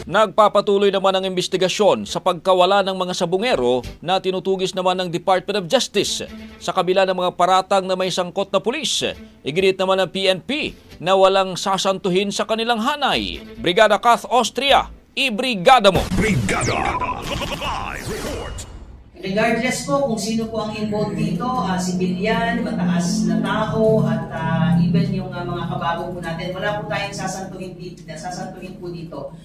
Nagpapatuloy naman ang investigasyon sa pagkawala ng mga sabungero na tinutugis naman ng Department of Justice sa kabila ng mga paratang na may sangkot na pulis. Iginit naman ng PNP na walang sasantuhin sa kanilang hanay. Brigada Kath Austria, ibrigada mo! Brigada Live Report. Regardless po kung sino po ang involved dito, civilian, mataas na tao, at even yung mga kabago po natin, wala po tayong sasantuhin po dito.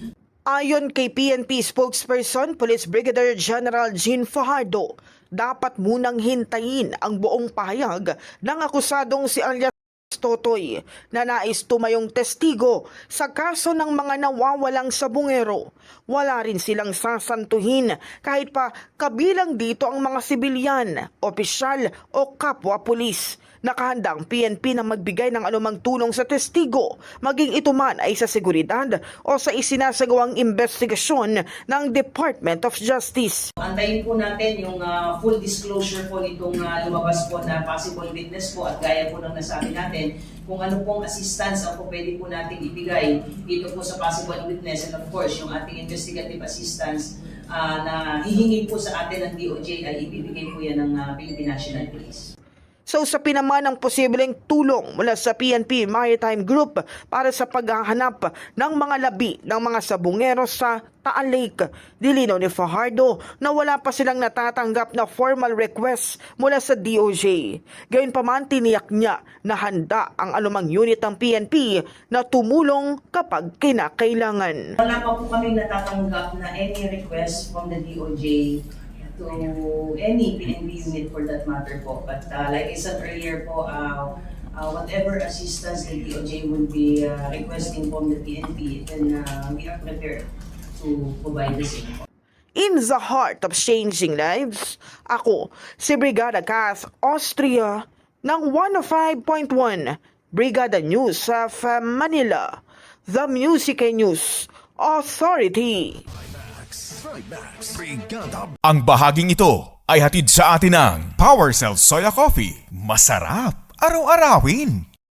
Ayon kay PNP spokesperson Police Brigadier General Jean Fajardo, dapat munang hintayin ang buong pahayag ng akusadong si alias Totoy na nais tumayong testigo sa kaso ng mga nawawalang sabungero. Wala rin silang sasantuhin kahit pa kabilang dito ang mga sibilyan, opisyal o kapwa-pulis. Nakahanda ang PNP na magbigay ng anumang tulong sa testigo, maging ito man ay sa seguridad o sa isinasagawang investigasyon ng Department of Justice. Antayin po natin yung full disclosure po nitong lumabas po na possible witness po, at gaya po ng nasabi natin, kung ano pong assistance ang po pwede po natin ibigay dito po sa possible witness, and of course yung ating investigative assistance na hihingi po sa atin ng DOJ ay ibibigay po yan ng Philippine National Police. So sa pinaman ng posibleng tulong mula sa PNP Maritime Group para sa paghahanap ng mga labi ng mga sabungero sa Taal Lake, dilinaw ni Fajardo na wala pa silang natatanggap na formal request mula sa DOJ. Gayunpaman, tiniyak niya na handa ang anumang unit ng PNP na tumulong kapag kinakailangan. Wala pa po kami natatanggap na any request from the DOJ to any PNP unit for that matter po. But like I said earlier po, whatever assistance the DOJ will be requesting from the PNP, then we are prepared to provide the same. In the heart of changing lives, ako si Brigada Kath Austria ng 105.1 Brigada News of Manila, the Music and News Authority. Ang bahaging ito ay hatid sa atin ng Power Cell Soya Coffee. Masarap araw-arawin.